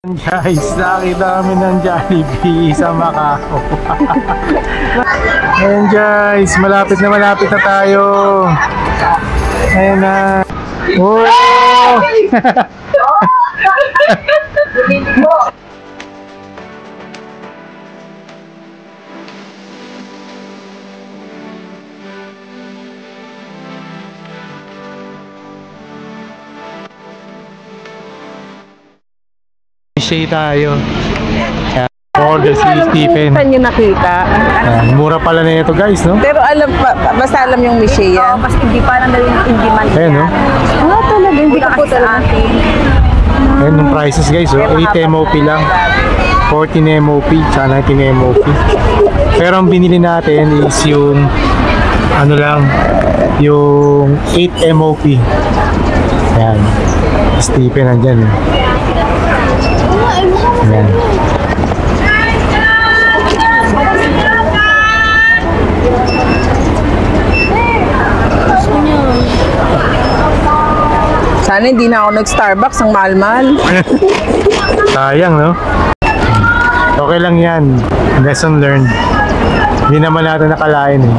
Guys, nakita kami ng Jollibee sa Macau. Ayan guys, malapit na tayo. Ayan na. Oh! Shea tayo. Order si Stephen. Saan nyo nakita? Ayan, mura pala na ito guys, no? Pero alam pa, basta alam yung Michelle yan. Mas hindi pa nang dalawin hindi man. Ayan, no? Ah, talaga, hindi ko po talaga. Ayan yung prices guys, oh. 8 MOP lang. 14 MOP, tsaka 19 MOP. Pero ang binili natin is yung ano lang, yung 8 MOP. Ayan. Stephen nandyan. Ayan. Sana hindi na ako nag-Starbucks, ang mahal-mahal. Sayang, no? Okay lang yan. Lesson learned. Hindi naman natin nakalain, eh.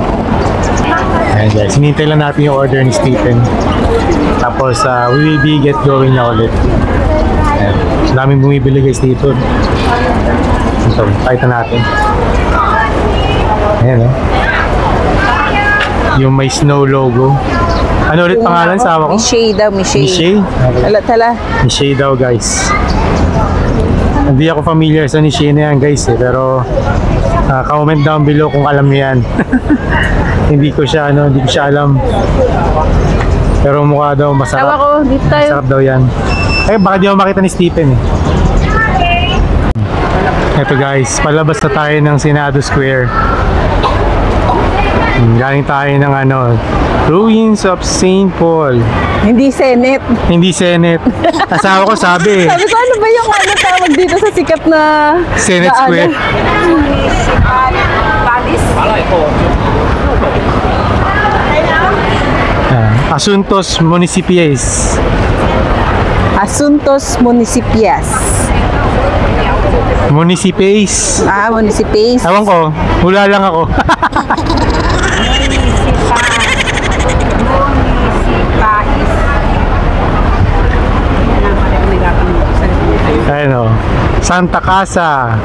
Ayan guys, hinintay lang natin yung order ni Stephen. Tapos, we will be get going na ulit. Ayan. Daming bumibili guys dito. Ito, kahit na natin. Ayan, no? Yung may snow logo. Ano ulit pangalan sa awa ko? Michelle daw, Michelle. Michelle? Tala. Michelle daw guys. Hindi ako familiar sa Michelle na yan guys, eh. Pero comment down below kung alam niyo yan. hindi ko siya alam. Pero mukha daw masarap. Tawa ko, dito tayo. Masarap daw yan. Eh baka di ako makita ni Stephen, eh. Ito guys, palabas na tayo ng Senado Square. Galing tayo ng Ruins of St. Paul. Hindi Senate. Hindi Senate. Asawa ko sabi. Sabi ko, ano ba yung tawag dito sa sikat na Senate Square. Asuntos Municipies. Asuntos Municipias. Municipies. Ah, Municipies. Ewan ko, hula lang ako. Ayan o, Santa Casa.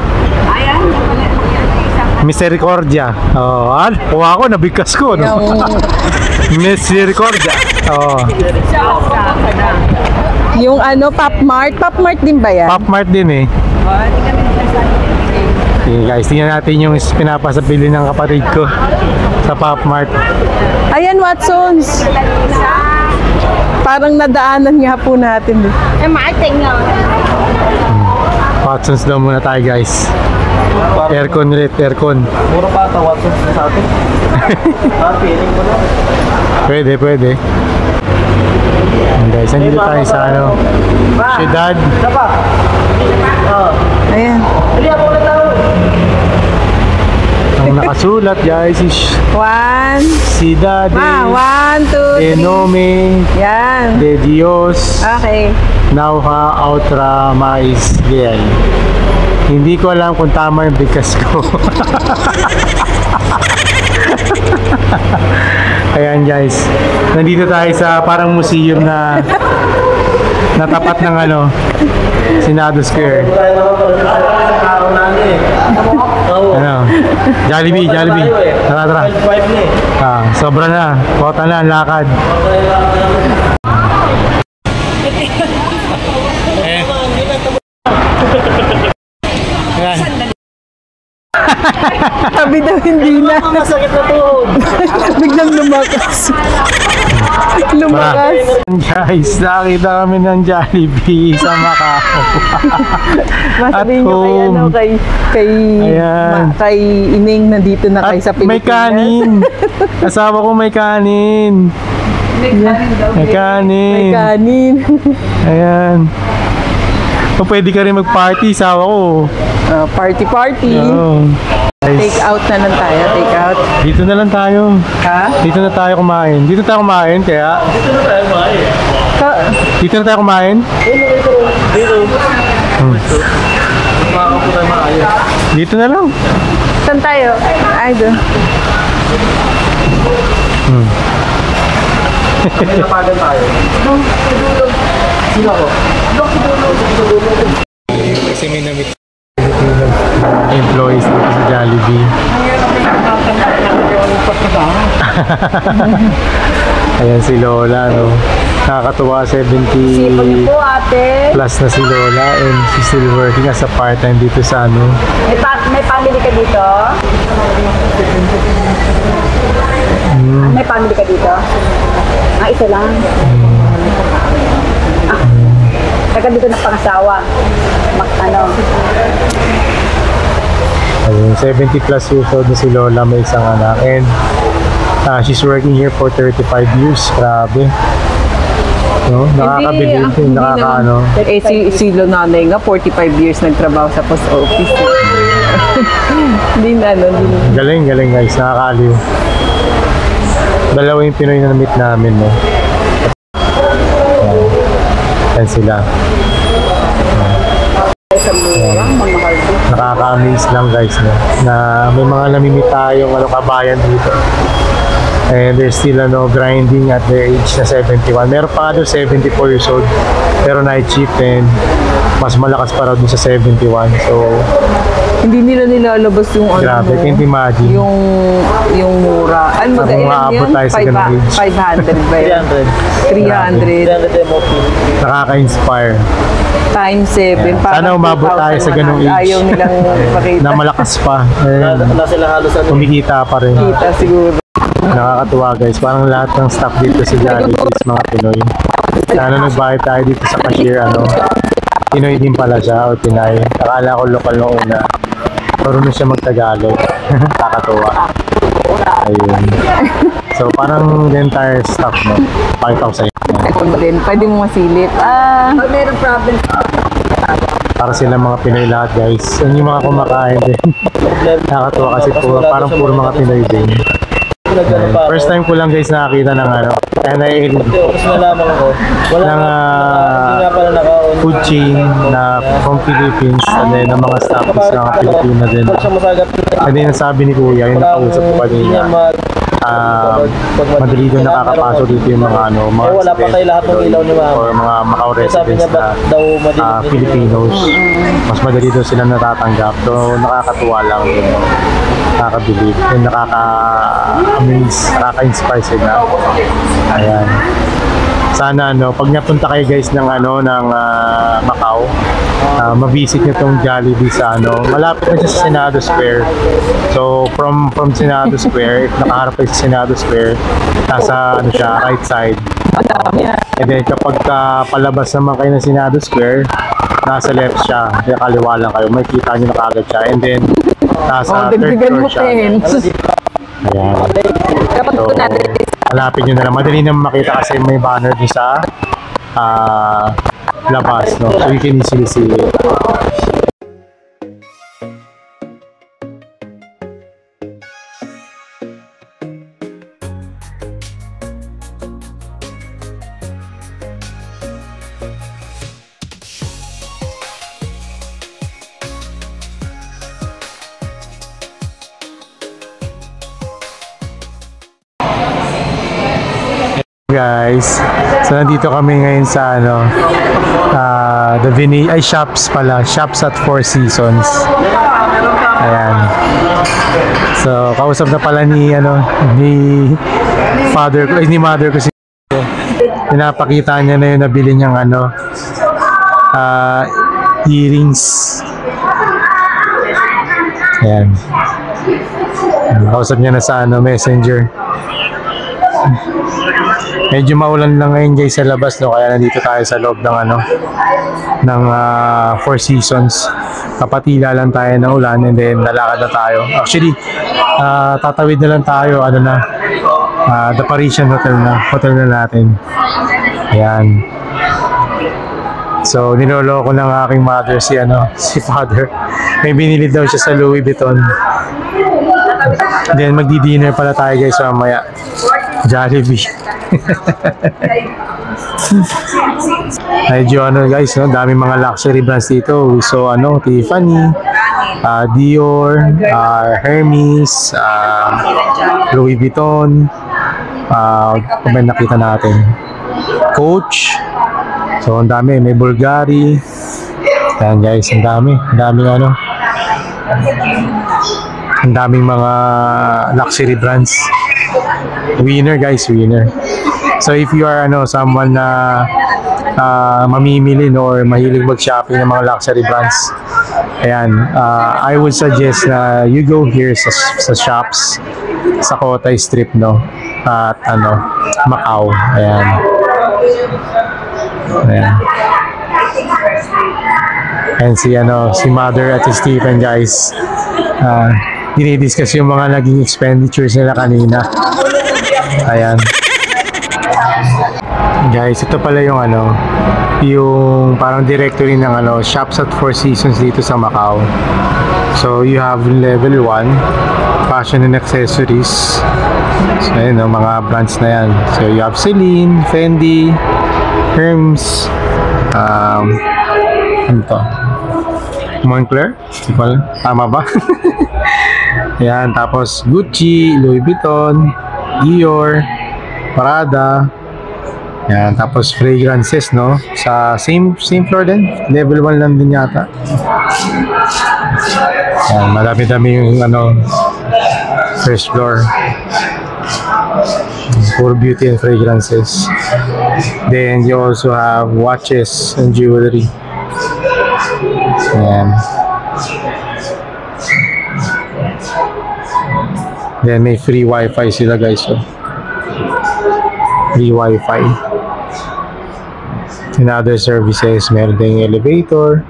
Misericordia. Oh, kuha ko, nabigkas ko, no? Misericordia. Oh. Yung Pop Mart. Pop Mart din ba yan? Pop Mart din, eh. Okay guys, tingnan natin yung pinapasabili ng kapatid ko sa Pop Mart. Ayan, Watsons. Parang nadaanan nga po natin. Watsons daw muna tayo guys. Aircon ulit, aircon. Puro pa ata Watsons sa atin. Feeling ko na. Pwede. Guys, nandito tayo sa Ciudad. Ayan. Ang nakasulat guys is Ciudad de 1, 2, 3. Nome Yan. de Dios Okay. Nauha Outra Mais Gel. Hindi ko alam kung tama yung bigkas ko. Ayan guys, nandito tayo sa parang museum na natapat ng Senado Square. Jollibee. Tara. Sobra na. Kota na ang lakad. Sabi daw hindi na. Masakit na to. Biglang lumakas. Guys, nakita kami ng Jollibee sa Macau. Masabihin nyo kay Ining nandito na kayo sa Pilipinas. May kanin. Asawa ko may kanin. May kanin. Ayan. O pwede ka rin mag-party, asawa ko. Party. Oh. Take out na lang tayo, take out. Dito na lang tayo. Ha? Dito na tayo kumain. Dito na tayo kumain, kaya... Dito na tayo kumain? Dito. Makakapo tayo maayos. Dito na lang. Saan tayo? Ay, doon. Napagan tayo. Sino ako? Kasi may namit employees dito sa Jollibee. Ayan si Lola, no? Nakakatuwa, 70 Sipag niyo po, ate. plus na si Lola and she's still working as a part-time dito sa ano. May family ka dito? May family ka dito? Ah, isa lang. Taga dito na pangasawa. Ano? Ayun, 70 plus years old na si Lola, may isang anak and she's working here for 35 years. Grabe. No? Nakakabilib din, nakakaano. Eh, si nanay nga, 45 years nagtrabaho sa post office. Hindi na, no? Galing guys, nakakaliw. Dalawa yung Pinoy na na-meet namin, no? Yan sila. Nakaka-amaze lang guys, no? Na may mga namimit tayong kabayan dito. And they're still grinding at their age na 71. Meron pa doon 74 years old. Pero night shift and mas malakas pa raw dun sa 71. So, Hindi nila nilalabas yung grabe, can't imagine. yung mura. Ano ba Habang maabot tayo sa ganung age. 500 ba yun? 300 300 MOP. Nakaka-inspire. times 7. Sana umabot tayo sa ganung age. Ayaw nilang makita. Na malakas pa. And Wala sila halos ano. kumikita pa rin. Kita siguro. Nakakatuwa guys. Parang lahat ng staff dito sa Jollibee is mga Pinoy. Sana nagbayad tayo dito sa cashier, Pinoy din pala siya o Pinay. Akala ko lokal nung una. Marunong siya mag-Tagalog. Nakakatuwa. Ayun. So parang the entire staff, no? Pakita ko sa inyo. Ito din, pwede mo masilip. Pag mayroong problem, Para sila mga Pinoy lahat guys. Yan yung mga kumakain din. Nakakatuwa kasi parang puro mga Pinoy din. First time ko lang guys nakakita ng kaya na-edit Kasi nalaman ko. Wala ng hindi nga pala naka-on. food chain na from Philippines and then ng mga staff is mga Pilipino din. Pag siya masagap. And then nasabi ni Kuya, yung nakausap ko pa din niya, madali doon nakakapasok dito yung mga mga wala pa tayo lahat ng ilaw ni Mama. or mga Macau Sabi residents niya ba't daw madilim? Filipinos. Mas madali doon sila natatanggap. So nakakatuwa lang yun. Nakakabilib. Yung nakaka-amaze, nakaka-inspire sila. Ayan. Sana pag napunta kayo guys ng ng Macau, ma-visit niyo tong Jollibee sa malapit na siya sa Senado Square. So from Senado Square, if nakaharap kayo sa Senado Square, nasa siya, right side. And then kapag palabas naman kayo ng Senado Square, nasa left siya, kaya kaliwa lang kayo, makikita niyo na kagad siya. And then nasa third floor siya. Ayan. So, hanapin nyo na lang. Madali naman makita kasi may banner din sa labas, no? So you can easily see it. Guys, so nandito kami ngayon sa the Shops pala, Shops at Four Seasons. Ayan. So kausap na pala ni father ko, ni mother ko si pinapakita niya na yung nabili niyang earrings. Ayan. Kausap niya na sa Messenger. Medyo maulan lang ngayon guys sa labas, kaya nandito tayo sa loob ng Four Seasons. Kapatila lang tayo ng ulan and then lalakad na tayo. Actually, tatawid na lang tayo, The Parisian Hotel na natin. Ayan. So, niloloko ng aking mother si father. May binili daw siya sa Louis Vuitton. Then magdi-dinner pala tayo guys mamaya. Jollibee. Medyo ano guys, no? Daming mga luxury brands dito. So ano, Tiffany, Dior, Hermes, Louis Vuitton, kung may nakita natin, Coach. So ang dami, may Bulgari. Yan guys, ang daming ano, ang daming mga luxury brands. Winner guys, winner. So if you are ano, someone na mamimili, no, or mahilig mag-shopping ng mga luxury brands, ayan, I would suggest na you go here sa shops sa Cotai Strip, no, at ano, Macau. Ayan. Ayan. And si Mother at si Stephen guys, dinidiscuss yung mga naging expenditures nila kanina. Ayan. Guys, ito pala yung ano, yung parang directory ng ano, shops at Four Seasons dito sa Macau. So you have level 1, fashion and accessories. So ayun, no, mga brands na yan. So you have Celine, Fendi, Hermes, ano to? Moncler? Tama ba? Yan, tapos Gucci, Louis Vuitton, Dior, Prada. Yan, tapos fragrances, no? Sa same floor din. Level 1 lang din yata. Yan, madami-dami yung ano, first floor. For beauty and fragrances. Then you also have watches and jewelry. Ayan. Then may free wifi sila guys, so free wifi. And other services, meron ding elevator,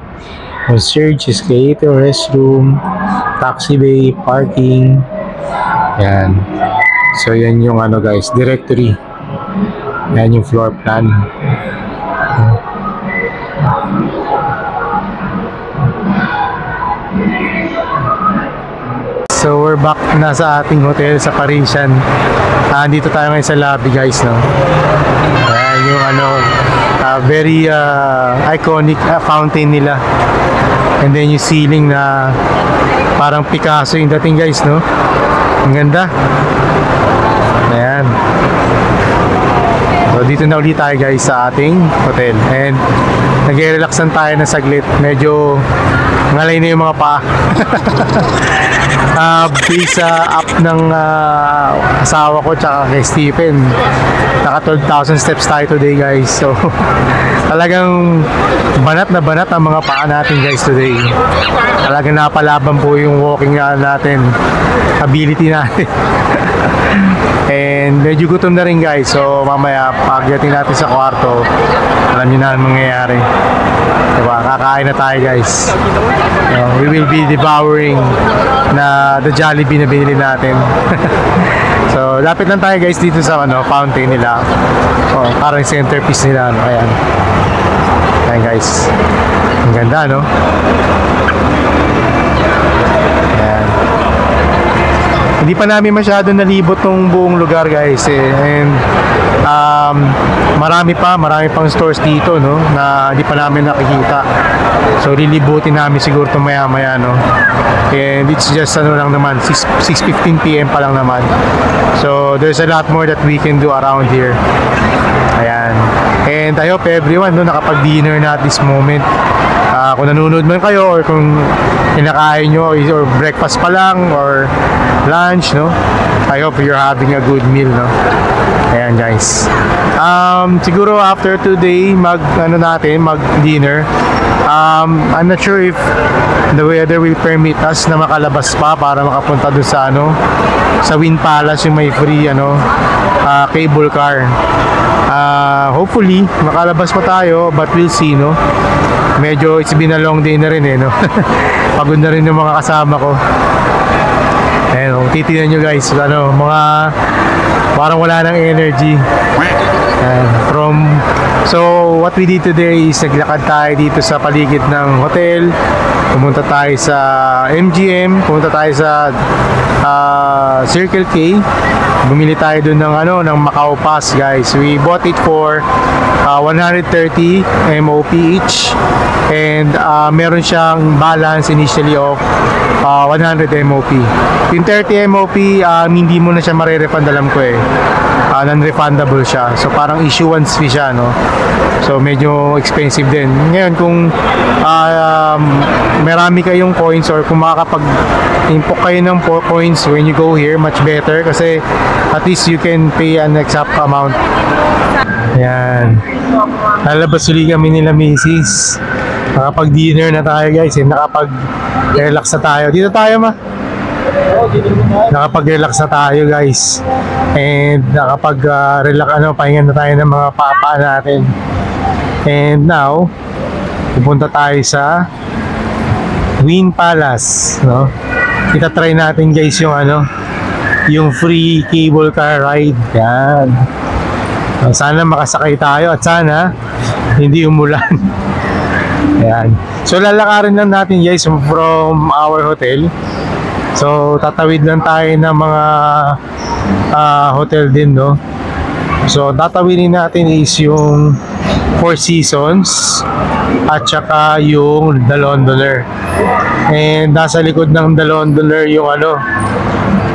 concierge, escalator, restroom, taxi bay, parking. Ayan. So yan yung ano guys, directory. Yan yung floor plan. So we're back na sa ating hotel sa Parisian. Dito tayo ngayon sa lobby guys, no. Ayan yung ano, very iconic fountain nila. And then yung ceiling na parang Picasso yung dating guys, no. Ang ganda. Ayan. So dito na ulit tayo guys sa ating hotel. And nag-relaxan tayo na saglit. Medyo ngalay na yung mga paa. Based sa app ng asawa ko tsaka kay Stephen, naka 12,000 steps tayo today guys. So talagang banat na banat ang mga paa natin guys today. Talagang napalaban po yung walking natin, ability natin. And medyo gutom na rin guys. So mamaya pagdating natin sa kwarto, alam niyo na ang mangyayari, diba? Kakain na tayo guys. We will be devouring na the Jollibee na binili natin. So lapit lang tayo guys dito sa ano, fountain nila. Parang centerpiece nila, ano. Ayan. Ayan guys, ang ganda, no? Ayan. Hindi pa namin masyado nalibot tong buong lugar guys, eh. And marami pang stores dito, no, na hindi pa namin nakikita. So lilibutin namin siguro ito maya maya, no. And it's just ano lang naman, 6:15 PM pa lang naman. So there's a lot more that we can do around here. Ayan. And I hope everyone, no, nakapag-dinner na at this moment. Kung nanonood man kayo or kung kinakain nyo or breakfast pa lang or lunch, no, I hope you're having a good meal, no. Ayan guys. Siguro after today mag dinner. I'm not sure if the weather will permit us na makalabas pa para makapunta doon sa ano, sa Wynn Palace, yung may free ano, cable car. Hopefully makalabas pa tayo, but we'll see, no. Medyo it's been a long day na rin, eh, no. Pagod na rin yung mga kasama ko. Ayan, titignan nyo guys, ano, mga parang wala ng energy. So what we did today is naglakad tayo dito sa paligid ng hotel. Pumunta tayo sa MGM, pumunta tayo sa Circle K. Bumili tayo dun ng ng Macau Pass, guys. We bought it for 130 MOP each, and meron siyang balance initially of 100 MOP. Yung 30 MOP, hindi mo na siya marerefund, alam ko eh. Non-refundable siya. So parang issuance fee siya, no? So medyo expensive din. Ngayon kung marami kayong coins, or kung makakapag-import kayo ng coins when you go here, much better kasi at least you can pay an exact amount. Ayan. Lalabas ulit kami nila Macy's. Nakapag-dinner na tayo, guys. Nakapag-relax na tayo. Dito tayo, ma. Nakapag-relax na tayo, guys. And nakapag-relax, pahinga na tayo ng mga papa natin. And now, pupunta tayo sa Wynn Palace, no? Itatry natin, guys, yung free cable car ride. Yan. Sana makasakay tayo at sana hindi umulan. Ayan. So lalakarin lang natin, guys, from our hotel. So tatawid lang tayo ng mga hotel din, no? So tatawidin natin is yung Four Seasons at saka yung The Londoner. And nasa likod ng The Londoner yung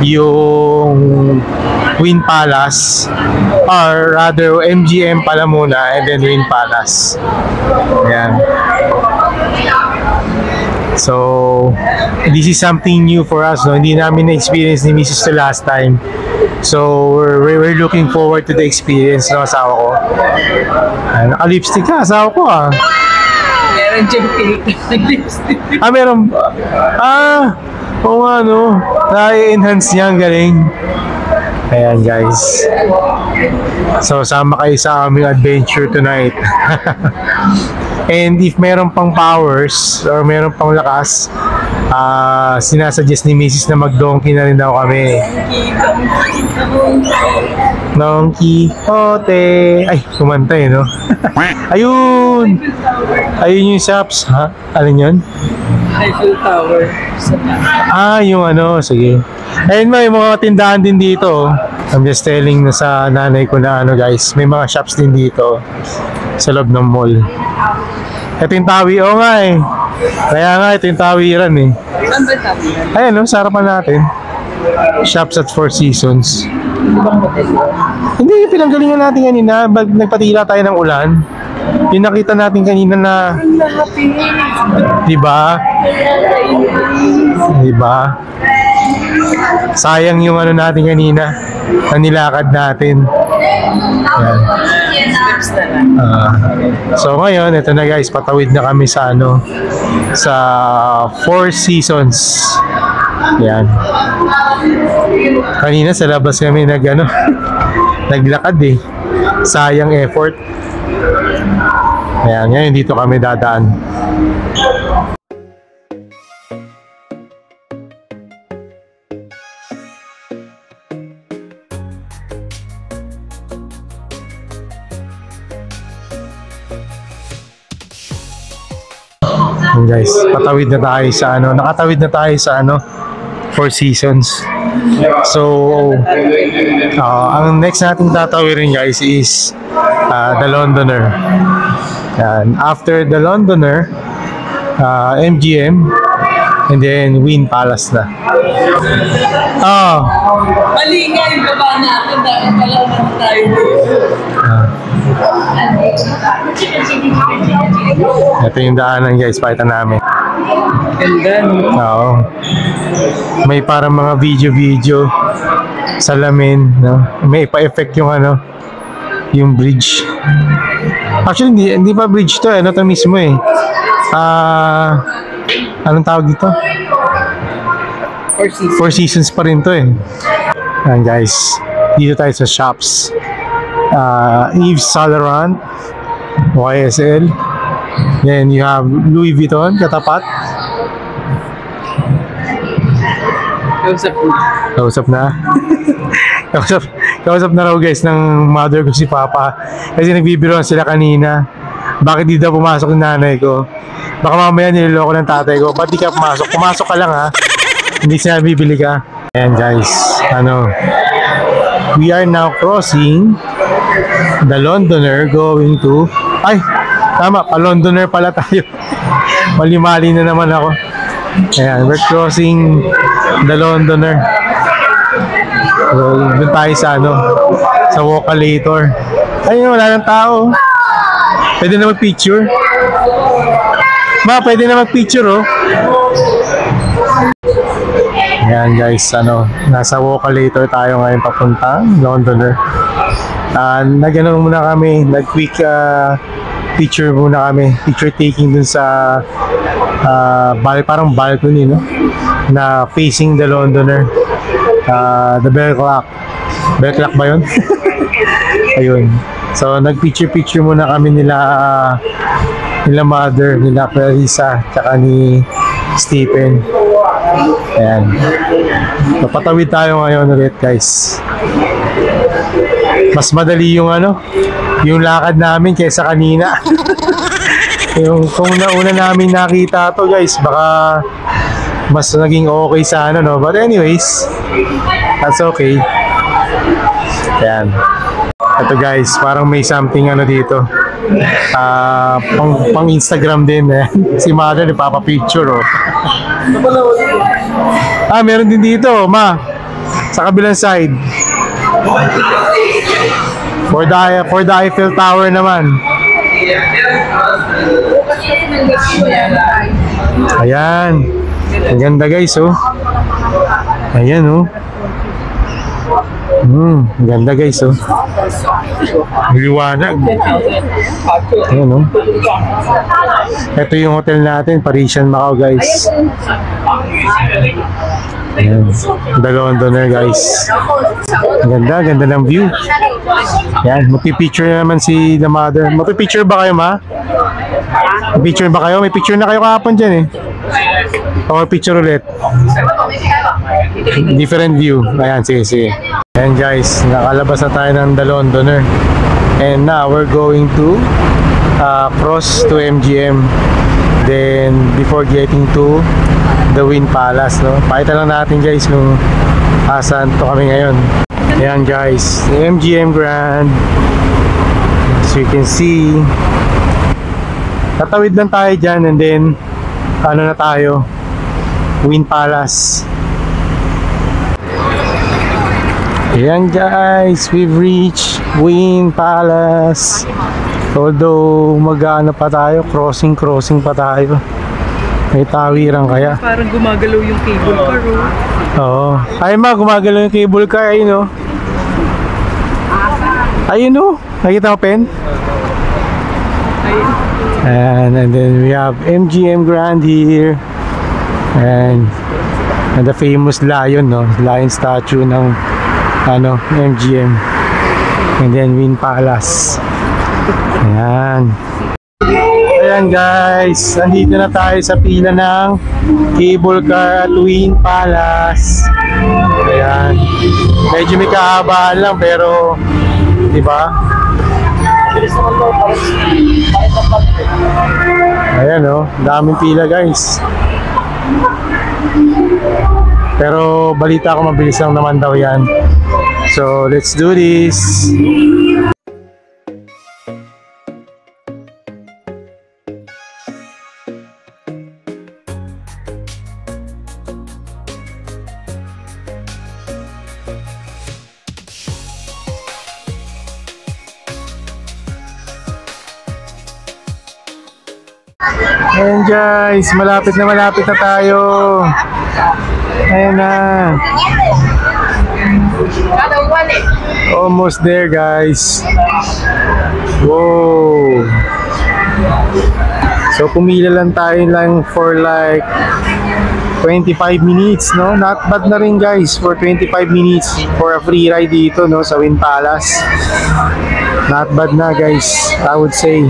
yung Wynn Palace, or rather MGM pala muna and then Wynn Palace. Ayan. So this is something new for us, no? Hindi namin na-experience ni Mrs. the last time. So we're looking forward to the experience ng asawa ko. Naka-lipstick ka, asawa ko ah. Meron dyan nag-lipstick. Meron. Oo nga, no? Na-enhance niya, ang galing. Ayan, guys. So sama kayo sa aming adventure tonight. And if meron pang powers or meron pang lakas, sinasuggest ni Mrs. na mag-donkey na rin daw kami. Don Quixote. Ay, kumanta eh, no? Ayun! Ayun yung shops. Ha? Alin yun? Eiffel Tower. Yung sige. Ayun, may mga tindahan din dito. I'm just telling na sa nanay ko na guys, may mga shops din dito sa loob ng mall. Ito yung tawi, nga eh. Kaya nga, ito yung tawiran eh. Saan ba tawiran? Ayan, no, sa harapan natin. Shops at Four Seasons. Hindi, pinanggalingan natin kanina. Nagpatila tayo ng ulan. Yung nakita natin kanina na... Diba? Diba? Sayang yung natin kanina na nilakad natin. Ayan. So ngayon, ito na guys, patawid na kami sa sa Four Seasons. Yan. Kanina sa labas kami naglakad eh. Sayang effort. Ayan, ngayon dito kami dadaan. Guys, patawid na tayo sa nakatawid na tayo sa Four Seasons. So ang next natin tatawirin, guys, is The Londoner. And after The Londoner, MGM, and then Wynn Palace na. Mali nga yung baba natin dahil pala naman tayo. Ito yung daanan, guys, pakita namin. Ganda, no? Oo. May parang mga video salamin, no? May pa-effect yung yung bridge. Actually, hindi pa bridge to, ito mismo eh. Anong tawag dito? Four Seasons pa rin to eh. Ayan, guys, dito tayo sa shops. Yves Saint Laurent, YSL. Then you have Louis Vuitton katapat. Kausap na. Kausap na raw, guys, ng mother ko si Papa. Kasi nagbibiroan sila kanina. Bakit di daw pumasok yung nanay ko? Baka mamaya niloloko ng tatay ko. Ba't di ka pumasok? Pumasok ka lang, ha? Hindi siya bibili ka. Ayan, guys. We are now crossing the Londoner going to... Ay! Tama, pa-Londoner pala tayo. Mali-mali na naman ako. Ayan, we're crossing the Londoner. So, doon tayo sa sa Walkalator. Ayun, wala nang tao. Pwede na mag-picture. Pwede na mag-picture, oh. Ayan guys, nasa Walkalator tayo ngayon papuntang Londoner. Muna kami, nag-quick picture muna kami, picture taking dun sa parang balcony, no? Na facing the Londoner. The Bell Clock. Bell Clock ba yun? Ayun. So, nag-picture muna kami nila mother, nila Clarissa, tsaka ni Stephen. Ayan. Papatawid tayo ngayon ulit guys. Mas madali yung yung lakad namin kaysa kanina. Kung nauna namin nakita to guys, baka mas naging okay sa no? But anyways, that's okay. Ayan. Ito guys, parang may something dito. Pang Instagram din eh. Si mother nagpapa-picture, oh. Meron din dito, ma. Sa kabilang side. For the Eiffel Tower naman. Ayan. Ang ganda guys, oh. Ayan, oh. Ang ganda guys, oh. Liwanag. Ayan, oh. Ito yung hotel natin, Parisian Macao guys. Ayan. The Londoner guys. Ang ganda ng view. Ayan, magpipicture na naman si the mother. Magpipicture ba kayo, ma? Picture ba kayo? May picture na kayo kahapon dyan eh. O picture ulit. Different view. Ayan, sige. Ayan guys, nakalabas na tayo ng The Londoner. And now we're going to cross to MGM. Then before getting to the Wynn Palace, no? Pakita lang natin guys kung asan to kami ngayon. Ayan guys, MGM Grand. As you can see, tatawid lang tayo dyan and then na tayo, Wynn Palace. Ayan guys, we've reached Wynn Palace. Although pa tayo, crossing pa tayo. May tawiran kaya. Parang gumagalaw yung cable car, oh. Oo. Ay ma, gumagalaw yung cable car. Ayun, oh. Ayun, oh. Nakita mo, Pen? Ayun. And then we have MGM Grand here. And the famous lion, no? Lion statue ng MGM. And then Wynn Palace. Ayan. Ayan guys, nandito na tayo sa pila ng cable car at Wynn Palace. Ayan. Medyo may kahabaan lang pero, di ba? Ayan, oh, daming pila guys. Pero balita ko mabilis lang naman daw yan. So let's do this. Ayan guys, malapit na tayo. Ayan na. Almost there guys. Wow. So pumila lang tayo for like 25 minutes, no? Not bad na rin guys for 25 minutes for a free ride dito, no, sa Wynn Palace. Not bad na guys, I would say.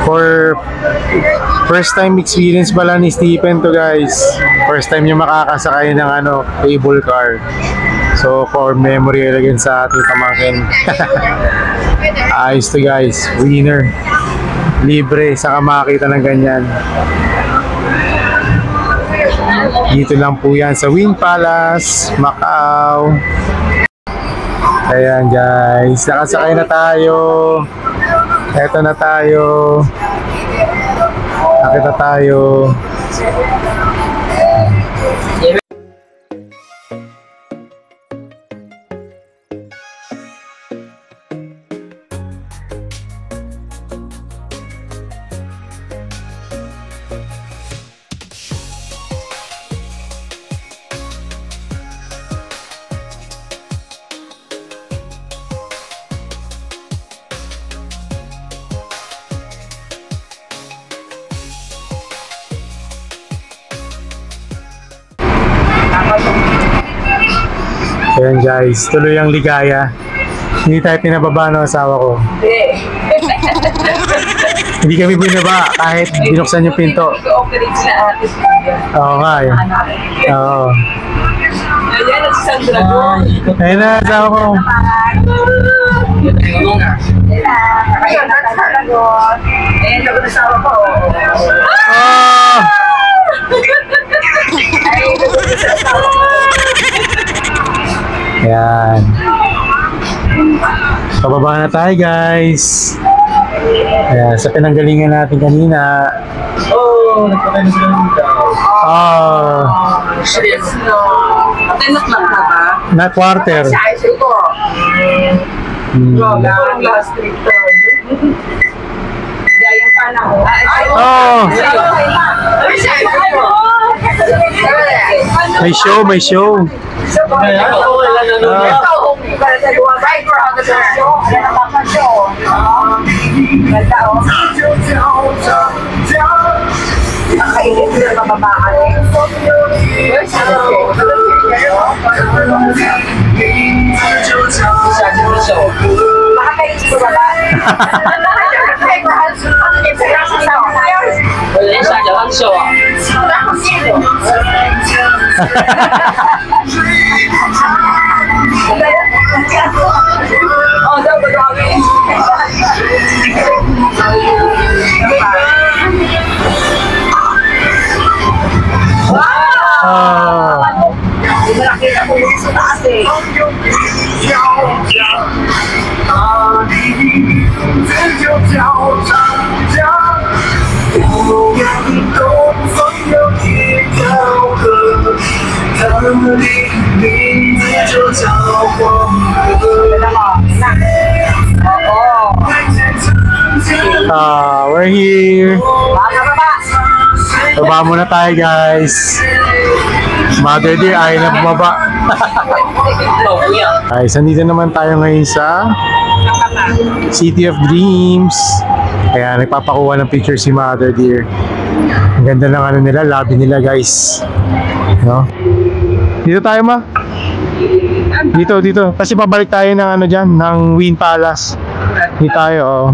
For first time experience pala ni Stephen to guys. First time niya makakasakay ng cable car. So for memory again sa ating pamangkin. Ayos to guys, winner. Libre, saka makakita ng ganyan. Dito lang po yan sa Wynn Palace, Macau. Ayan guys, nakasakay na tayo. Eto na tayo. Nakita tayo. Ayan guys, tuloy ang ligaya. Hindi tayo pinababa ng asawa ko. Hindi kami binaba kahit binuksan yung pinto. Operate sa atin. Oo nga eh. Oo. Ayan, nagsisandra doon. Ayan na, asawa ko. Ayun, nagsasagot. Ayan, nag-asawa ko. Oh! Ayan. Pababa na tayo guys. Ayan, sa pinanggalingan natin kanina. Oh, nagpakain na sila ng daw. Oh, Serious, no. Tenok lang ka ba? not quarter. Size ko. Parang last trip to. Dayang panahon. Oh, Ay, may show, may show. Kaya, ako wala na nun. Ah. Nakainit na mababaan eh. Baka kayo sa baba. wala siya, jalan show. Oh, daw ba gawin? Oh. Malaki na po sa taas eh. We're here. Baka baba. Baba muna tayo guys. Mother dear, ayaw na bumaba. Guys, nandito naman tayo ngayon sa City of Dreams. Kaya nagpapakuha ng picture si Mother dear. Ang ganda ng ano nila, lobby nila guys. No? Dito tayo ma. Dito. Kasi pabalik tayo ng ano dyan, ng Wynn Palace. Dito tayo, oh.